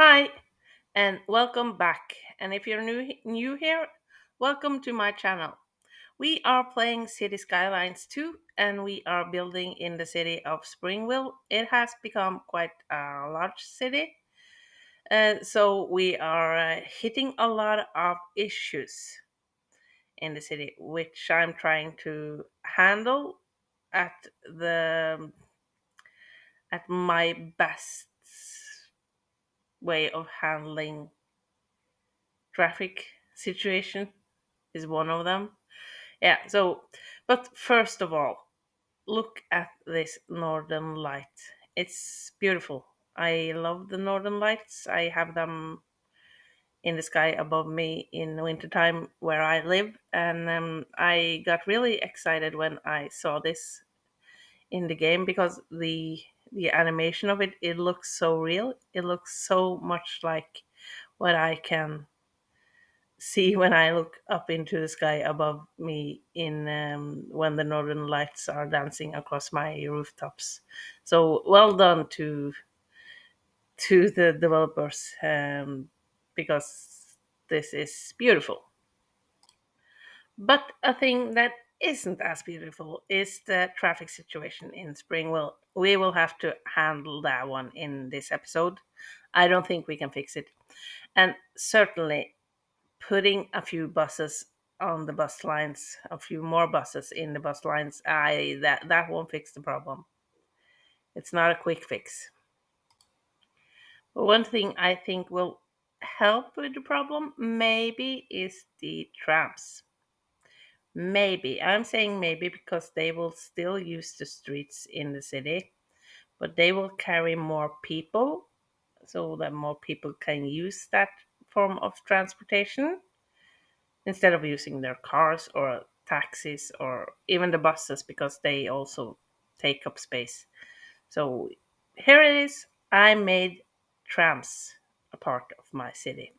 Hi, and welcome back. And if you're new here, welcome to my channel. We are playing City Skylines 2, and we are building in the city of Springville. It has become quite a large city, so we are hitting a lot of issues in the city, which I'm trying to handle at the at my best way of handling traffic situation is one of them. Yeah, so, but first of all, look at this northern light. It's beautiful. I love the northern lights. I have them in the sky above me in wintertime where I live, and I got really excited when I saw this in the game because the animation of it looks so real. It looks so much like what I can see when I look up into the sky above me in when the northern lights are dancing across my rooftops. So well done to the developers because this is beautiful. But a thing that isn't as beautiful is the traffic situation in Springville. We will have to handle that one in this episode. I don't think we can fix it. And certainly putting a few buses on the bus lines, a few more buses in the bus lines, I that won't fix the problem. It's not a quick fix. But one thing I think will help with the problem maybe is the trams. Maybe. I'm saying maybe because they will still use the streets in the city, but they will carry more people so that more people can use that form of transportation instead of using their cars or taxis or even the buses because they also take up space. So here it is. I made trams a part of my city.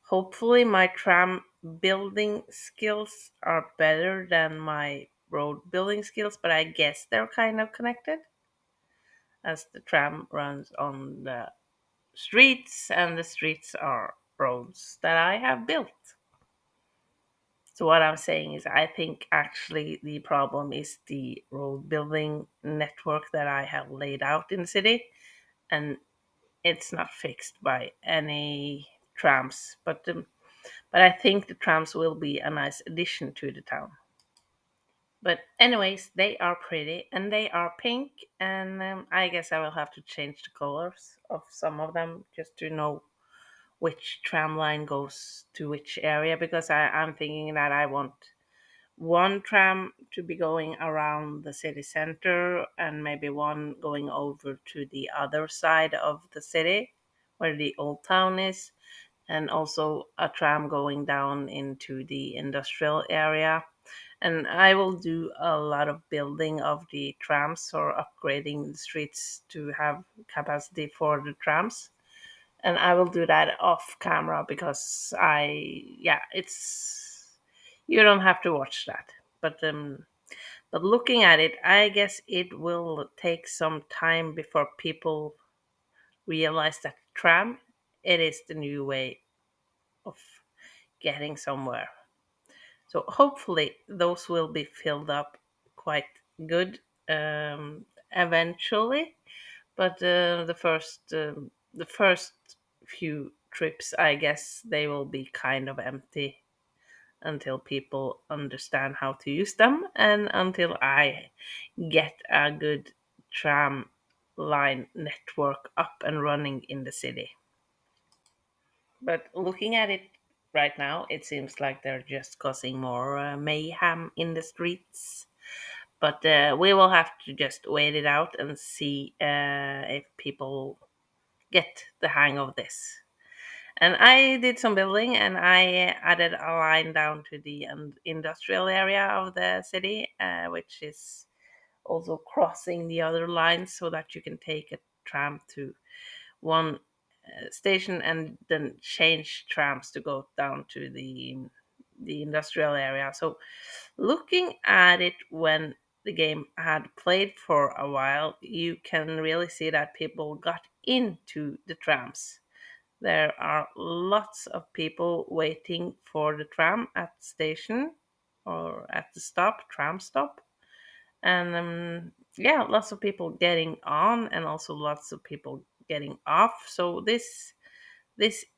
Hopefully, my tram building skills are better than my road building skills, but I guess they're kind of connected as the tram runs on the streets and the streets are roads that I have built. So what I'm saying is I think actually the problem is the road building network that I have laid out in the city and it's not fixed by any trams. But I think the trams will be a nice addition to the town. But anyways, they are pretty and they are pink and I guess I will have to change the colors of some of them just to know which tram line goes to which area because I'm thinking that I want one tram to be going around the city center and maybe one going over to the other side of the city where the old town is and also a tram going down into the industrial area. And I will do a lot of building of the trams or upgrading the streets to have capacity for the trams, and I will do that off camera because yeah, it's you don't have to watch that. But looking at it, I guess it will take some time before people realize that tram it is the new way of getting somewhere. So hopefully those will be filled up quite good eventually. But the first few trips, I guess they will be kind of empty until people understand how to use them and until I get a good tram line network up and running in the city. But looking at it right now, it seems like they're just causing more mayhem in the streets. But we will have to just wait it out and see if people get the hang of this. And I did some building and I added a line down to the industrial area of the city, which is also crossing the other lines so that you can take a tram to one station and then change trams to go down to the industrial area. So looking at it when the game had played for a while, you can really see that people got into the trams. There are lots of people waiting for the tram at the station or at the stop, tram stop. And yeah, lots of people getting on and also lots of people getting off. So this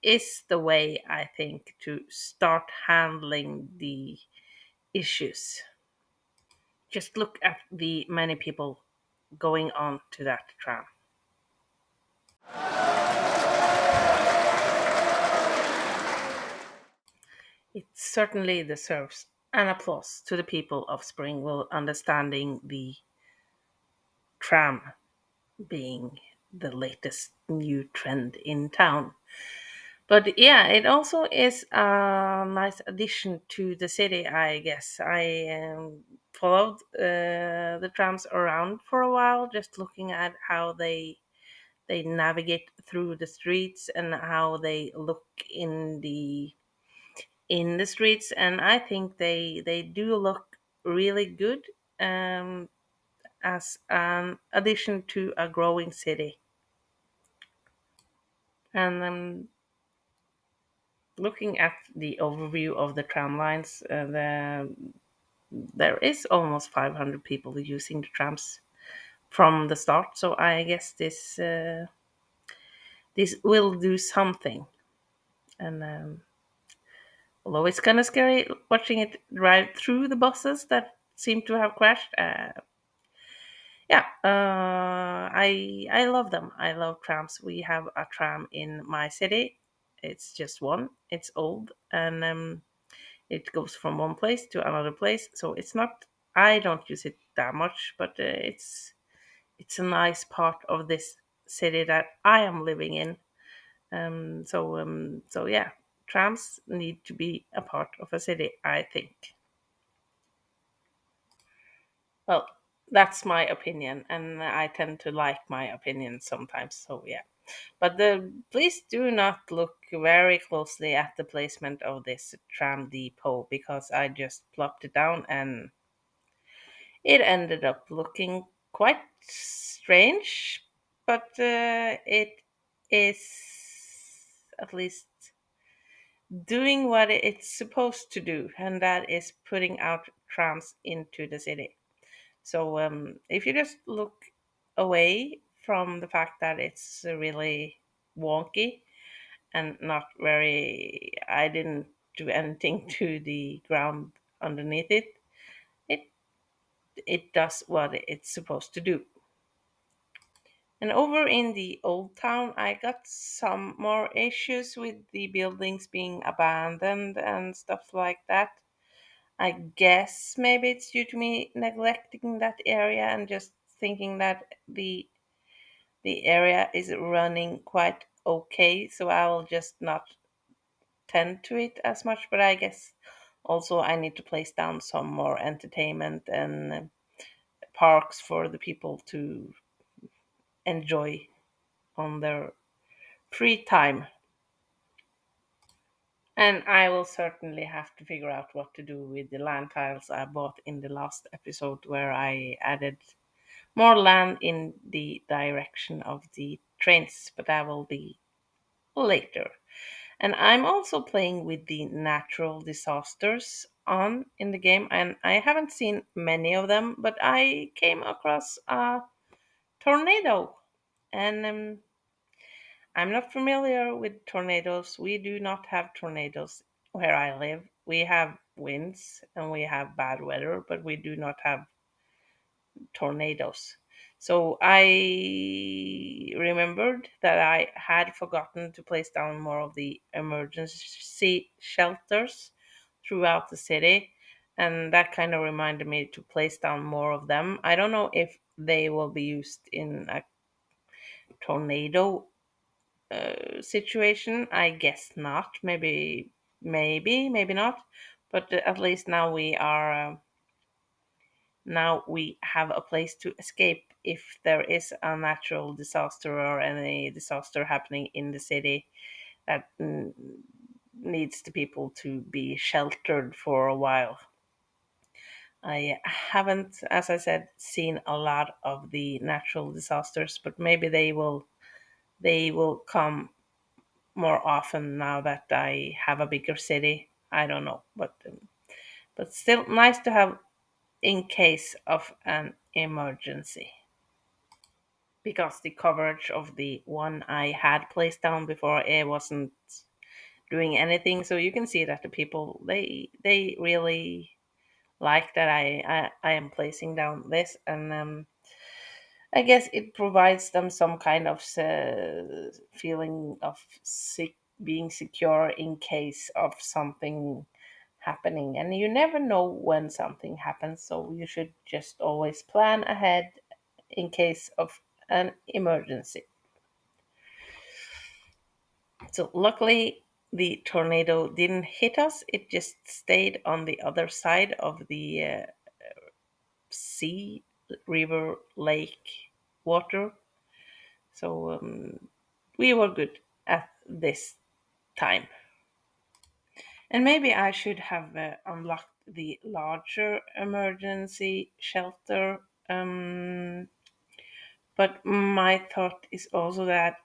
is the way, I think, to start handling the issues. Just look at the many people going on to that tram. It certainly deserves an applause to the people of Springville understanding the tram being the latest new trend in town. But yeah, it also is a nice addition to the city, I guess. I followed the trams around for a while, just looking at how they navigate through the streets and how they look in the streets, and I think they do look really good, um, as an addition to a growing city. And looking at the overview of the tram lines, there is almost 500 people using the trams from the start. So I guess this will do something. And although it's kind of scary watching it drive through the buses that seem to have crashed, yeah, I love them. I love trams. We have a tram in my city. It's just one. It's old, and it goes from one place to another place. So it's not. I don't use it that much, but it's a nice part of this city that I am living in. So yeah, trams need to be a part of a city, I think. Well, that's my opinion, and I tend to like my opinion sometimes. So yeah. But please do not look very closely at the placement of this tram depot, because I just plopped it down and it ended up looking quite strange. But it is at least doing what it's supposed to do, and that is putting out trams into the city. So if you just look away from the fact that it's really wonky and not very, I didn't do anything to the ground underneath it. It it does what it's supposed to do. And over in the old town, I got some more issues with the buildings being abandoned and stuff like that. I guess maybe it's due to me neglecting that area and just thinking that the area is running quite okay, so I will just not tend to it as much. But I guess also I need to place down some more entertainment and parks for the people to enjoy on their free time. And I will certainly have to figure out what to do with the land tiles I bought in the last episode, where I added more land in the direction of the trains, but that will be later. And I'm also playing with the natural disasters on in the game, and I haven't seen many of them, but I came across a tornado. And I'm not familiar with tornadoes. We do not have tornadoes where I live. We have winds and we have bad weather, but we do not have tornadoes. So I remembered that I had forgotten to place down more of the emergency shelters throughout the city. And that kind of reminded me to place down more of them. I don't know if they will be used in a tornado situation. I guess not. Maybe not. But at least now we have a place to escape if there is a natural disaster or any disaster happening in the city that needs the people to be sheltered for a while. I haven't, as I said, seen a lot of the natural disasters, but maybe they will come more often now that I have a bigger city. I don't know, but still nice to have in case of an emergency. Because the coverage of the one I had placed down before, it wasn't doing anything. So you can see that the people, they really like that I am placing down this, and I guess it provides them some kind of feeling of being secure in case of something happening. And you never know when something happens, so you should just always plan ahead in case of an emergency. So luckily, the tornado didn't hit us. It just stayed on the other side of the sea, river, lake, water. So we were good at this time. And maybe I should have unlocked the larger emergency shelter. But my thought is also that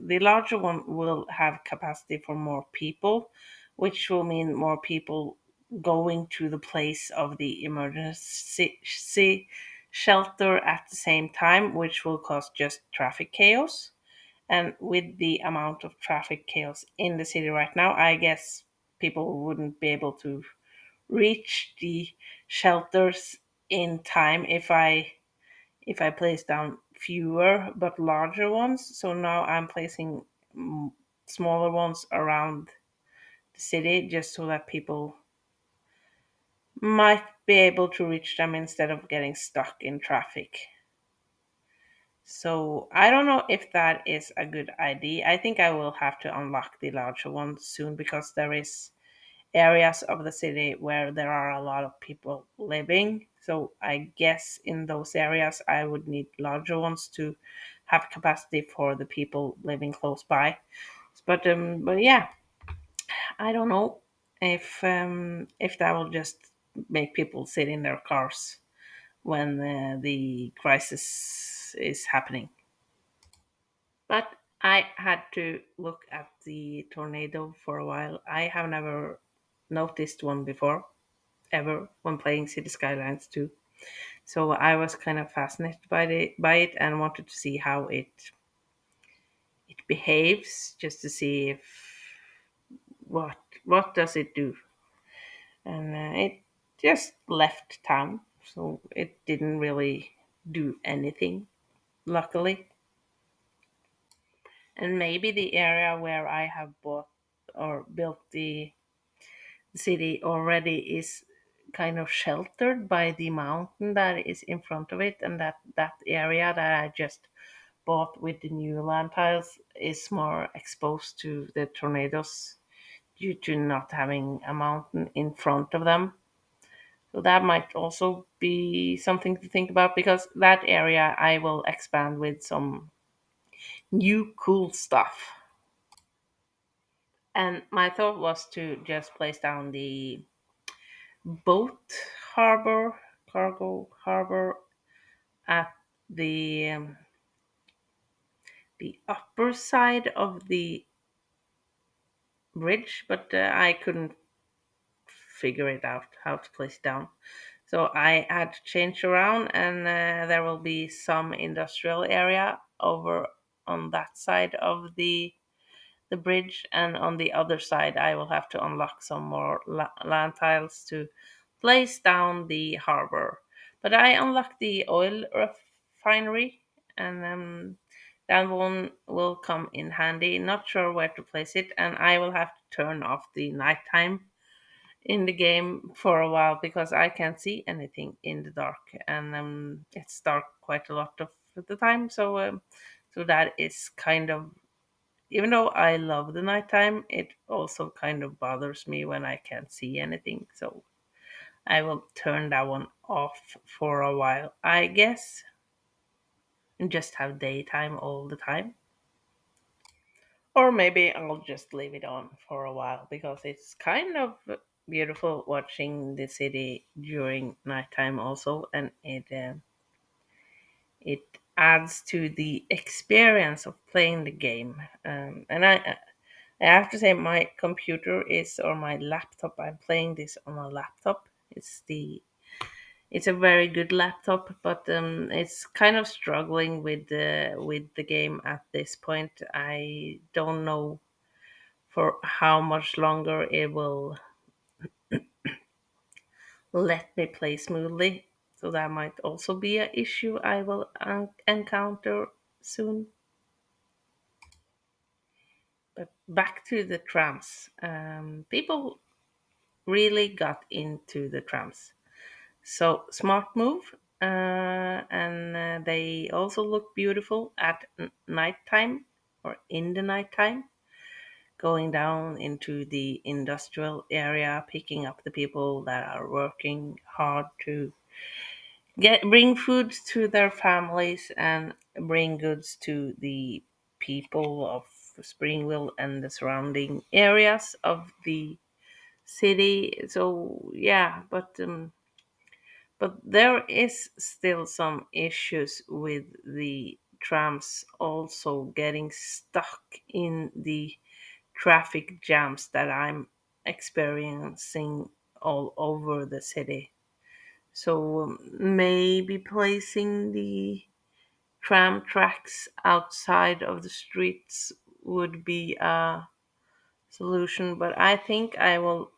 the larger one will have capacity for more people, which will mean more people going to the place of the emergency shelter at the same time, which will cause just traffic chaos. And with the amount of traffic chaos in the city right now, I guess people wouldn't be able to reach the shelters in time if I place down fewer but larger ones. So now I'm placing mm, smaller ones around the city just so that people might be able to reach them instead of getting stuck in traffic. So I don't know if that is a good idea. I think I will have to unlock the larger ones soon because there is areas of the city where there are a lot of people living. So I guess in those areas I would need larger ones to have capacity for the people living close by. But yeah, I don't know if that will just make people sit in their cars when the crisis is happening. But I had to look at the tornado for a while. I have never noticed one before, ever, when playing City Skylines 2. So I was kind of fascinated by it and wanted to see how it behaves, just to see if what does it do. And it just left town, so it didn't really do anything, luckily. And maybe the area where I have bought or built the city already is kind of sheltered by the mountain that is in front of it, and that area that I just bought with the new land tiles is more exposed to the tornadoes due to not having a mountain in front of them. So that might also be something to think about because that area I will expand with some new cool stuff. And my thought was to just place down the boat harbor, cargo harbor at the upper side of the bridge, but I couldn't figure it out how to place it down. So I had to change around, and there will be some industrial area over on that side of the bridge, and on the other side, I will have to unlock some more land tiles to place down the harbor. But I unlocked the oil refinery, and that one will come in handy. Not sure where to place it, and I will have to turn off the nighttime in the game for a while because I can't see anything in the dark, and it's dark quite a lot of the time. So that is kind of, even though I love the nighttime, it also kind of bothers me when I can't see anything. So I will turn that one off for a while, I guess, and just have daytime all the time. Or maybe I'll just leave it on for a while because it's kind of beautiful watching the city during nighttime also, and it adds to the experience of playing the game. And I have to say, my computer is, or my laptop. I'm playing this on a laptop. It's a very good laptop, but it's kind of struggling with the game at this point. I don't know for how much longer it will let me play smoothly. So that might also be an issue I will encounter soon. But back to the trams. People really got into the trams. So smart move. And they also look beautiful at nighttime or in the nighttime, going down into the industrial area, picking up the people that are working hard to bring food to their families and bring goods to the people of Springville and the surrounding areas of the city. So yeah, but there is still some issues with the trams also getting stuck in the traffic jams that I'm experiencing all over the city. So maybe placing the tram tracks outside of the streets would be a solution, but I think I will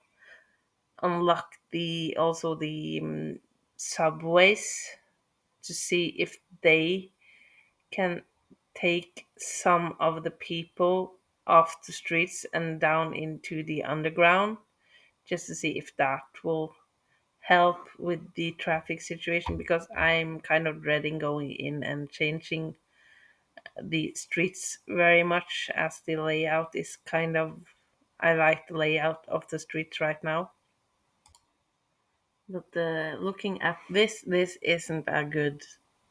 unlock the also the subways to see if they can take some of the people off the streets and down into the underground, just to see if that will help with the traffic situation, because I'm kind of dreading going in and changing the streets very much, as the layout is kind of, I like the layout of the streets right now. But looking at this isn't a good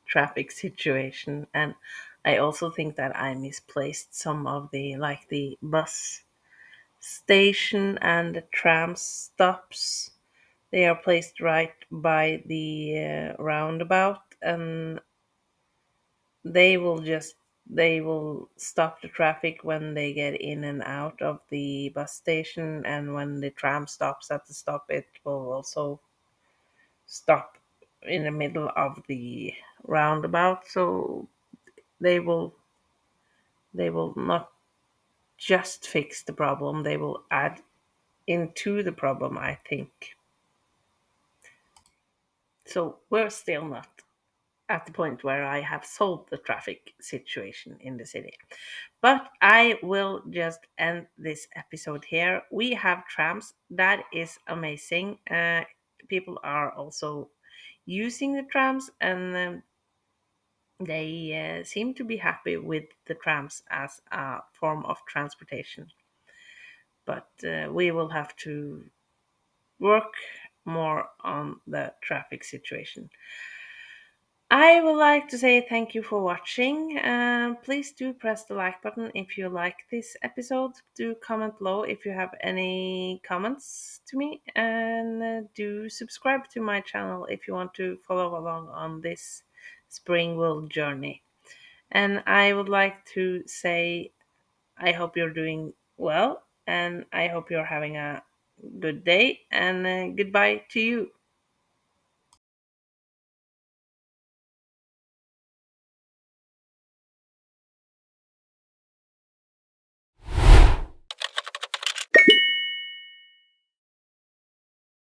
traffic situation, and I also think that I misplaced some of the, like the bus station and the tram stops. They are placed right by the roundabout, and they will just they will stop the traffic when they get in and out of the bus station, and when the tram stops at the stop, it will also stop in the middle of the roundabout. So they will they will not just fix the problem, they will add into the problem, I think. So we're still not at the point where I have solved the traffic situation in the city. But I will just end this episode here. We have trams. That is amazing. People are also using the trams, and they seem to be happy with the trams as a form of transportation. But we will have to work more on the traffic situation. I would like to say thank you for watching. Please do press the like button if you like this episode. Do comment below if you have any comments to me. And do subscribe to my channel if you want to follow along on this Springville journey. And I would like to say I hope you're doing well, and I hope you're having a good day. And goodbye to you.